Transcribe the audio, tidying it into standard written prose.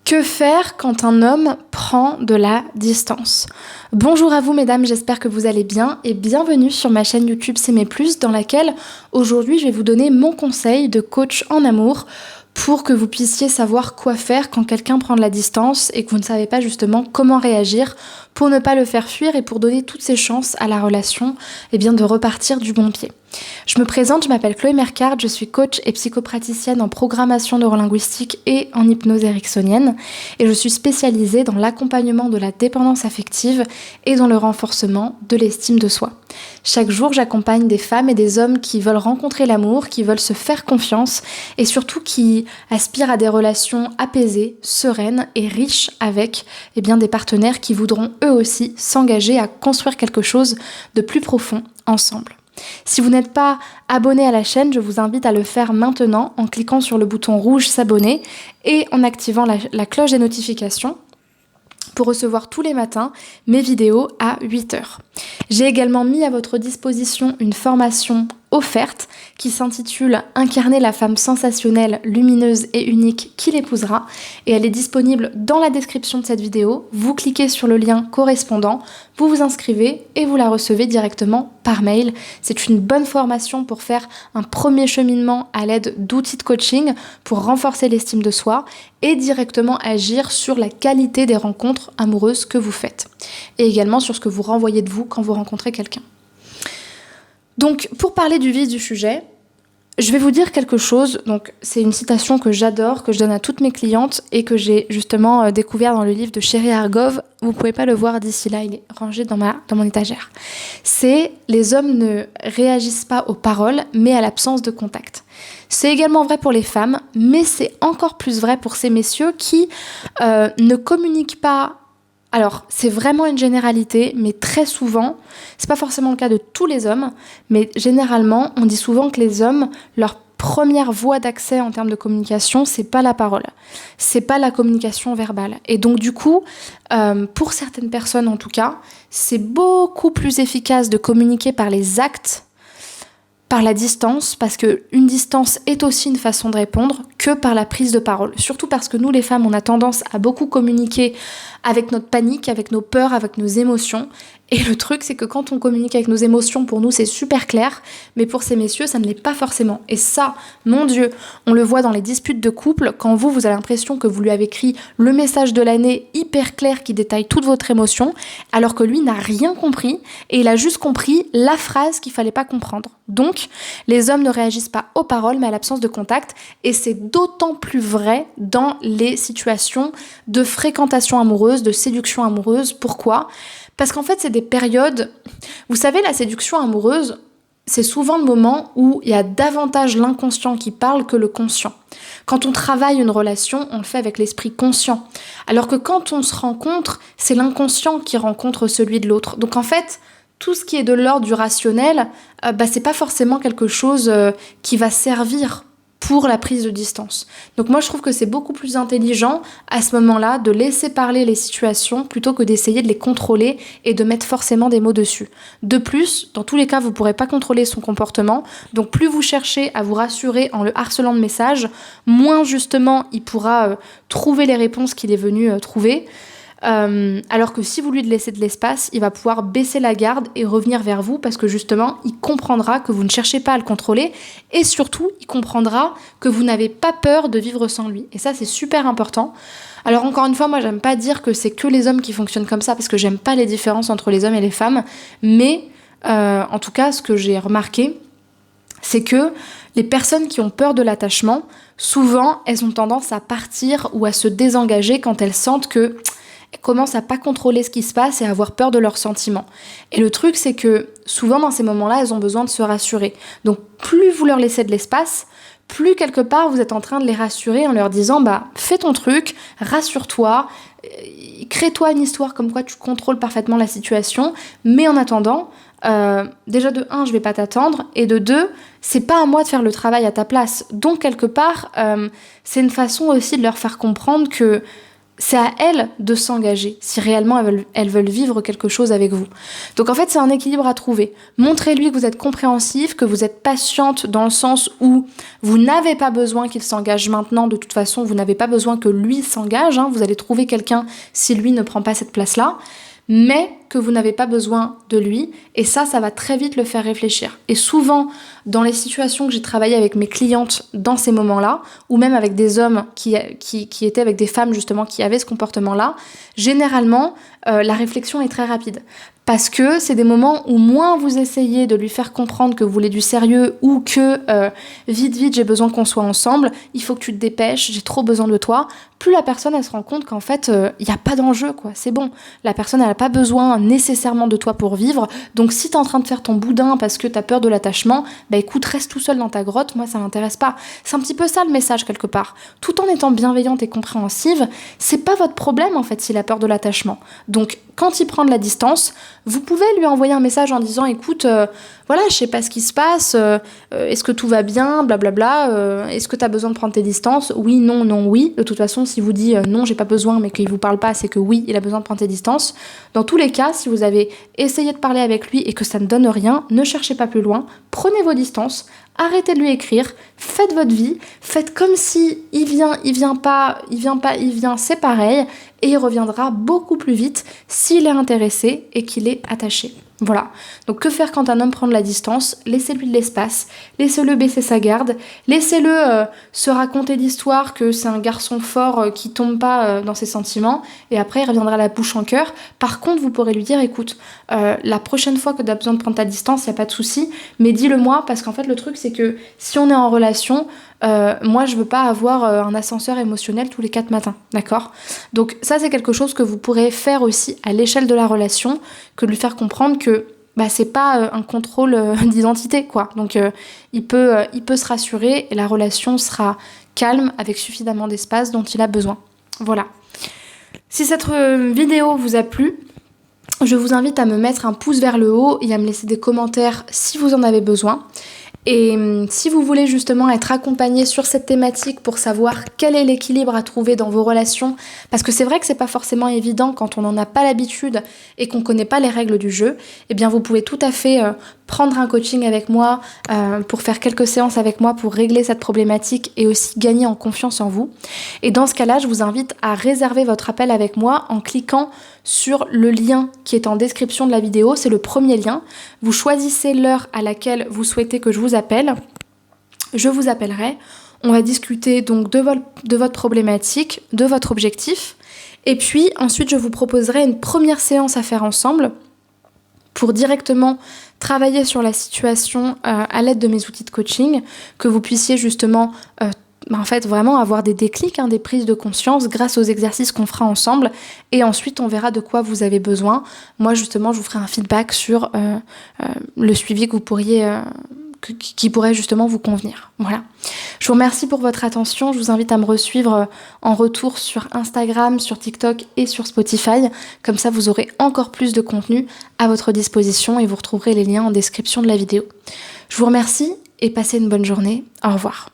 Que faire quand un homme prend de la distance? Bonjour à vous mesdames, j'espère que vous allez bien et bienvenue sur ma chaîne YouTube S'aimer plus dans laquelle aujourd'hui je vais vous donner mon conseil de coach en amour pour que vous puissiez savoir quoi faire quand quelqu'un prend de la distance et que vous ne savez pas justement comment réagir pour ne pas le faire fuir et pour donner toutes ses chances à la relation de repartir du bon pied. Je me présente, je m'appelle Chloé Mercard, je suis coach et psychopraticienne en programmation neurolinguistique et en hypnose ericksonienne et je suis spécialisée dans l'accompagnement de la dépendance affective et dans le renforcement de l'estime de soi. Chaque jour, j'accompagne des femmes et des hommes qui veulent rencontrer l'amour, qui veulent se faire confiance et surtout qui aspirent à des relations apaisées, sereines et riches avec des partenaires qui voudront eux aussi s'engager à construire quelque chose de plus profond ensemble. Si vous n'êtes pas abonné à la chaîne, je vous invite à le faire maintenant en cliquant sur le bouton rouge s'abonner et en activant la cloche des notifications pour recevoir tous les matins mes vidéos à 8h. J'ai également mis à votre disposition une formation offerte qui s'intitule « Incarner la femme sensationnelle, lumineuse et unique qui l'épousera » et elle est disponible dans la description de cette vidéo. Vous cliquez sur le lien correspondant, vous vous inscrivez et vous la recevez directement par mail. C'est une bonne formation pour faire un premier cheminement à l'aide d'outils de coaching pour renforcer l'estime de soi et directement agir sur la qualité des rencontres amoureuses que vous faites et également sur ce que vous renvoyez de vous quand vous rencontrez quelqu'un. Donc, pour parler du vif du sujet, je vais vous dire quelque chose. Donc, c'est une citation que j'adore, que je donne à toutes mes clientes et que j'ai justement découvert dans le livre de Sherry Hargov. Vous pouvez pas le voir d'ici là, il est rangé dans mon étagère. C'est « Les hommes ne réagissent pas aux paroles, mais à l'absence de contact ». C'est également vrai pour les femmes, mais c'est encore plus vrai pour ces messieurs qui ne communiquent pas. Alors, c'est vraiment une généralité, mais très souvent, c'est pas forcément le cas de tous les hommes, mais généralement, on dit souvent que les hommes, leur première voie d'accès en termes de communication, c'est pas la parole, c'est pas la communication verbale. Et donc, du coup, pour certaines personnes en tout cas, c'est beaucoup plus efficace de communiquer par les actes, par la distance, parce qu'une distance est aussi une façon de répondre que par la prise de parole. Surtout parce que nous, les femmes, on a tendance à beaucoup communiquer avec notre panique, avec nos peurs, avec nos émotions. Et le truc, c'est que quand on communique avec nos émotions, pour nous, c'est super clair, mais pour ces messieurs, ça ne l'est pas forcément. Et ça, mon Dieu, on le voit dans les disputes de couple, quand vous avez l'impression que vous lui avez écrit le message de l'année hyper clair qui détaille toute votre émotion, alors que lui n'a rien compris, et il a juste compris la phrase qu'il fallait pas comprendre. Donc, les hommes ne réagissent pas aux paroles, mais à l'absence de contact, et c'est d'autant plus vrai dans les situations de fréquentation amoureuse, de séduction amoureuse. Pourquoi ? Parce qu'en fait, c'est des périodes... Vous savez, la séduction amoureuse, c'est souvent le moment où il y a davantage l'inconscient qui parle que le conscient. Quand on travaille une relation, on le fait avec l'esprit conscient. Alors que quand on se rencontre, c'est l'inconscient qui rencontre celui de l'autre. Donc en fait, tout ce qui est de l'ordre du rationnel, c'est pas forcément quelque chose qui va servir pour la prise de distance. Donc moi je trouve que c'est beaucoup plus intelligent à ce moment-là de laisser parler les situations plutôt que d'essayer de les contrôler et de mettre forcément des mots dessus. De plus, dans tous les cas, vous ne pourrez pas contrôler son comportement, donc plus vous cherchez à vous rassurer en le harcelant de messages, moins justement il pourra trouver les réponses qu'il est venu trouver. Alors que si vous lui laissez de l'espace, il va pouvoir baisser la garde et revenir vers vous parce que justement, il comprendra que vous ne cherchez pas à le contrôler et surtout, il comprendra que vous n'avez pas peur de vivre sans lui. Et ça, c'est super important. Alors encore une fois, moi, j'aime pas dire que c'est que les hommes qui fonctionnent comme ça parce que j'aime pas les différences entre les hommes et les femmes, mais en tout cas, ce que j'ai remarqué, c'est que les personnes qui ont peur de l'attachement, souvent, elles ont tendance à partir ou à se désengager quand elles sentent que elles commencent à pas contrôler ce qui se passe et à avoir peur de leurs sentiments. Et le truc, c'est que souvent dans ces moments-là, elles ont besoin de se rassurer. Donc plus vous leur laissez de l'espace, plus quelque part vous êtes en train de les rassurer en leur disant fais ton truc, rassure-toi, crée-toi une histoire comme quoi tu contrôles parfaitement la situation, mais en attendant, déjà de 1, je vais pas t'attendre, et de 2, c'est pas à moi de faire le travail à ta place. Donc quelque part, c'est une façon aussi de leur faire comprendre que c'est à elles de s'engager si réellement elles veulent vivre quelque chose avec vous. Donc en fait, c'est un équilibre à trouver. Montrez-lui que vous êtes compréhensif, que vous êtes patiente dans le sens où vous n'avez pas besoin qu'il s'engage maintenant. De toute façon, vous n'avez pas besoin que lui s'engage. Vous allez trouver quelqu'un si lui ne prend pas cette place-là. Mais que vous n'avez pas besoin de lui, et ça va très vite le faire réfléchir. Et souvent, dans les situations que j'ai travaillé avec mes clientes dans ces moments-là, ou même avec des hommes qui étaient avec des femmes justement qui avaient ce comportement-là, généralement, la réflexion est très rapide. Parce que c'est des moments où moins vous essayez de lui faire comprendre que vous voulez du sérieux ou que vite, j'ai besoin qu'on soit ensemble, il faut que tu te dépêches, j'ai trop besoin de toi, plus la personne elle se rend compte qu'en fait, il n'y a pas d'enjeu, quoi. C'est bon. La personne elle n'a pas besoin nécessairement de toi pour vivre, donc si t'es en train de faire ton boudin parce que t'as peur de l'attachement, bah écoute, reste tout seul dans ta grotte, moi ça m'intéresse pas. C'est un petit peu ça le message quelque part. Tout en étant bienveillante et compréhensive, c'est pas votre problème en fait s'il a peur de l'attachement. Donc quand il prend de la distance, vous pouvez lui envoyer un message en disant écoute, voilà, je sais pas ce qui se passe, est-ce que tout va bien, blablabla, est-ce que t'as besoin de prendre tes distances? Oui, non, non, oui. De toute façon, s'il vous dit non, j'ai pas besoin, mais qu'il vous parle pas, c'est que oui, il a besoin de prendre tes distances. Dans tous les cas, si vous avez essayé de parler avec lui et que ça ne donne rien, ne cherchez pas plus loin, prenez vos distances, arrêtez de lui écrire, faites votre vie, faites comme si il vient pas, c'est pareil, et il reviendra beaucoup plus vite s'il est intéressé et qu'il est attaché. Voilà. Donc que faire quand un homme prend de la distance? Laissez-lui de l'espace, laissez-le baisser sa garde, laissez-le se raconter l'histoire que c'est un garçon fort qui tombe pas dans ses sentiments, et après il reviendra la bouche en cœur. Par contre, vous pourrez lui dire écoute, la prochaine fois que tu as besoin de prendre ta distance, il n'y a pas de souci, mais dis-le moi, parce qu'en fait le truc c'est que si on est en relation, moi je veux pas avoir un ascenseur émotionnel tous les 4 matins, d'accord? Donc ça c'est quelque chose que vous pourrez faire aussi à l'échelle de la relation, que de lui faire comprendre que c'est pas un contrôle d'identité, quoi. Donc il peut se rassurer et la relation sera calme avec suffisamment d'espace dont il a besoin. Voilà. Si cette vidéo vous a plu, je vous invite à me mettre un pouce vers le haut et à me laisser des commentaires si vous en avez besoin. Et si vous voulez justement être accompagné sur cette thématique pour savoir quel est l'équilibre à trouver dans vos relations, parce que c'est vrai que c'est pas forcément évident quand on n'en a pas l'habitude et qu'on connaît pas les règles du jeu, eh bien vous pouvez tout à fait prendre un coaching avec moi, pour faire quelques séances avec moi pour régler cette problématique et aussi gagner en confiance en vous. Et dans ce cas-là, je vous invite à réserver votre appel avec moi en cliquant sur le lien qui est en description de la vidéo. C'est le premier lien. Vous choisissez l'heure à laquelle vous souhaitez que je vous appelle. Je vous appellerai. On va discuter donc de votre problématique, de votre objectif. Et puis ensuite, je vous proposerai une première séance à faire ensemble pour directement travailler sur la situation à l'aide de mes outils de coaching, que vous puissiez justement en fait vraiment avoir des déclics, des prises de conscience grâce aux exercices qu'on fera ensemble, et ensuite on verra de quoi vous avez besoin. Moi justement je vous ferai un feedback sur le suivi que vous pourriez qui pourrait justement vous convenir. Voilà. Je vous remercie pour votre attention. Je vous invite à me resuivre en retour sur Instagram, sur TikTok et sur Spotify. Comme ça, vous aurez encore plus de contenu à votre disposition et vous retrouverez les liens en description de la vidéo. Je vous remercie et passez une bonne journée. Au revoir.